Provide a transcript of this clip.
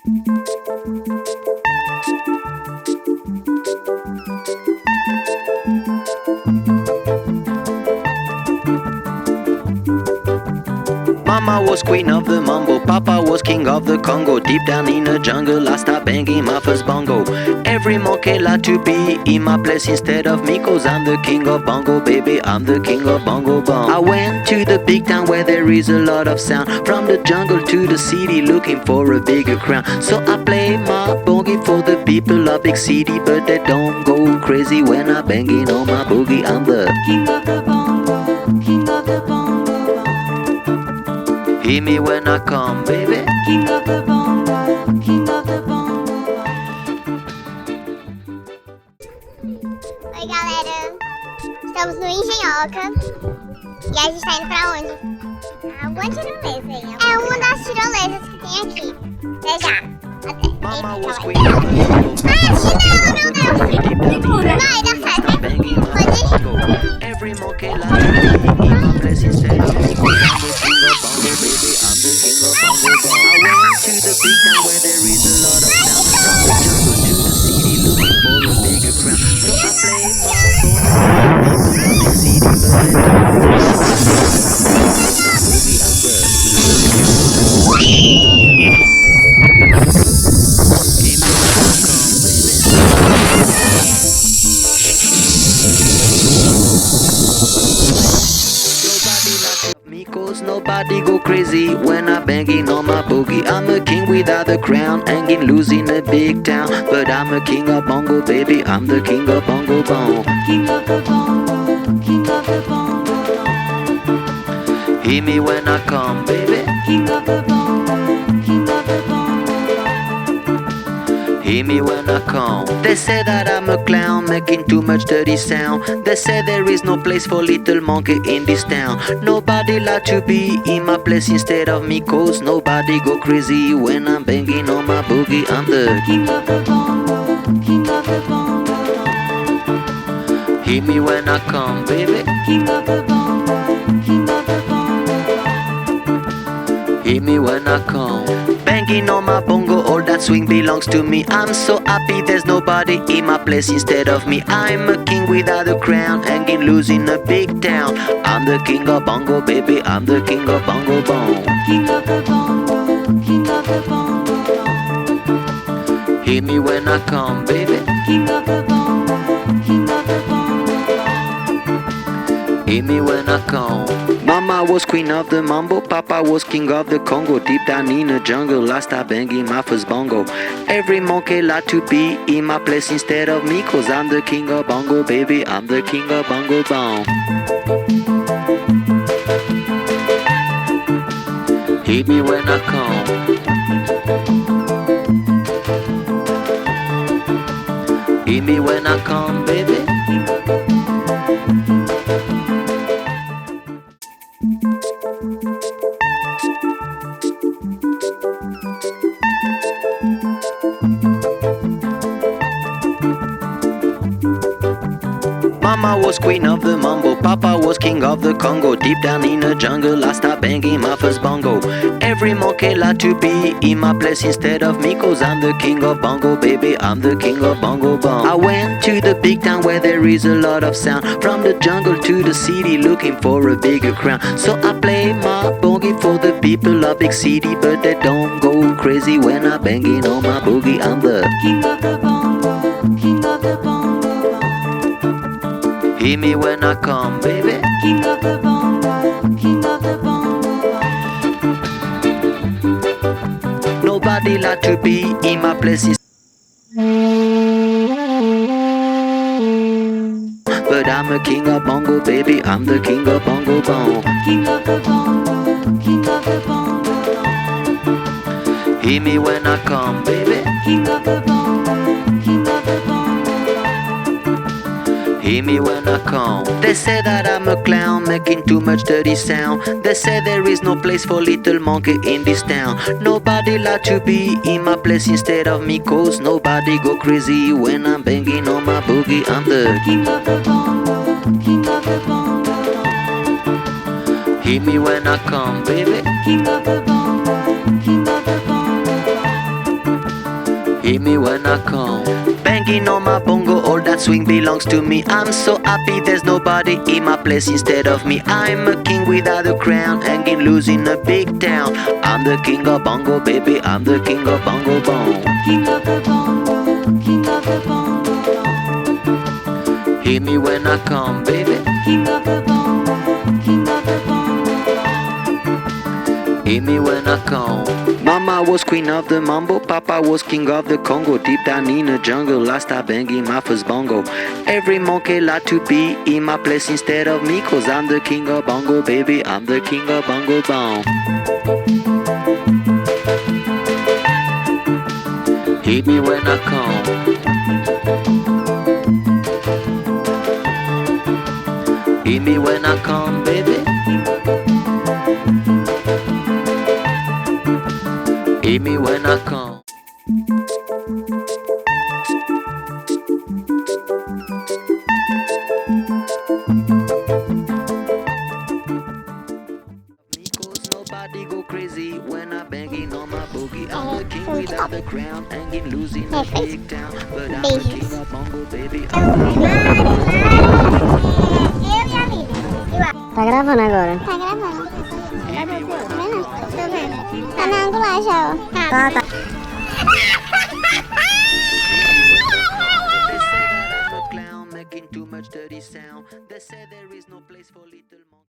Mama was queen of the mambo, Papa was king of the Congo. Deep down in the jungle, I start banging my first bongo. Every monkey like to be in my place instead of me, cause I'm the king of bongo, baby, I'm the king of bongo bong. I went to the big town where there is a lot of sound, from the jungle to the city looking for a bigger crown. So I play my boogie for the people of big city, but they don't go crazy when I banging on my boogie. I'm the king of the bongo, king of the bongo. Hear me when I come, baby. King of the bongo, king of the bongo. Oi, galera. Estamos no Engenhoca. E a gente tá indo pra onde? Alguma tirolesa aí. É uma das tirolesas que tem aqui. Até já. Até. Mama was Eita, queen of the chinelo, meu Deus. Vai, dá certo. Pode ir. Every monkey like to be in my place instead of me, cause I'm the king of bongo, baby, I'm the king of bongo bong. I went to the big town where there is a lot of sound, from the jungle to the city looking for a bigger crown. So I play my bongo for the people of the city, but they don't go crazy. I'm the Give me when I come, baby. Cause nobody go crazy when I'm banging on my boogie. I'm a king without a crown, hanging loose in a big town, but I'm a king of bongo, baby, I'm the king of bongo bong. King of the bongo, king of the bongo. Hear me when I come, baby. King of the bongo, king of the bongo. Hear me when I come. They say that I'm a clown, making too much dirty sound. They say there is no place for little monkey in this town. Nobody like to be in my place instead of me, cause nobody go crazy when I'm banging on my boogie. I'm the king of the bongo, king of the bongo. Hear me when I come, baby. King of the bongo, king of the bongo. Hear me when I come. Banging on my bongo, all that swing belongs to me. I'm so happy there's nobody in my place instead of me. I'm a king without a crown, hanging loose in a big town. I'm the king of bongo, baby, I'm the king of bongo bong. King of the bongo, king of the bongo. Hear me when I come, baby. King of the bongo, king of the bongo. Hear me when I come. Mama was queen of the mambo, Papa was king of the Congo. Deep down in the jungle, I start banging my first bongo. Every monkey like to be in my place instead of me, cause I'm the king of bongo, baby, I'm the king of bongo bong. Hear me when I come. Hear me when I come, baby. Mama was queen of the mambo, Papa was king of the Congo. Deep down in the jungle, I start banging my first bongo. Every monkey like to be in my place instead of me, cause I'm the king of bongo, baby, I'm the king of bongo bong. I went to the big town where there is a lot of sound, from the jungle to the city looking for a bigger crown. So I play my boogie for the people of big city, but they don't go crazy when I'm banging on my boogie. I'm the king of the bongo, king of the bongo. Hear me when I come, baby. King of the bongo, king of the bongo. Nobody like to be in my place, but I'm a king of bongo, baby, I'm the king of bongo bong. King of the bongo, king of the bongo. Hear me when I come, baby. King of the bongo, king of the bongo. Hear me when I come. They say that I'm a clown, making too much dirty sound. They say there is no place for little monkey in this town. Nobody like to be in my place instead of me, cause nobody go crazy when I'm banging on my boogie. I'm the king of the bongo, king of the bongo. Hear me when I come, baby. King of the bongo, king of the bongo. Hear me when I come. Banging on my bongo, all that swing belongs to me. I'm so happy there's nobody in my place instead of me. I'm a king without a crown, hanging loose in a big town. I'm the king of bongo, baby, I'm the king of bongo bong. King of the bongo, king of the bongo, Hear me when I come, baby. king of the bongo, king of the bongo. Hear me when I come. Mama was queen of the mambo, Papa was king of the Congo. Deep down in the jungle, I start banging my first bongo. Every monkey like to be in my place instead of me, 'cause I'm the king of bongo, baby, I'm the king of bongo bong. Hear me when I come. Hear me when I come, baby. Hear me when I come. Because nobody go crazy when I banging on my boogie. I'm the king without the crown, hanging loose in a big town. But I'm the king of bongo, baby. Tá gravando agora. Tá gravando. Cadê o teu? Tá vendo? Tô vendo. Tá na angular já, ó. Tá, tá. They say that I'm a clown, making too much dirty sound. They say there is no place for little monkeys.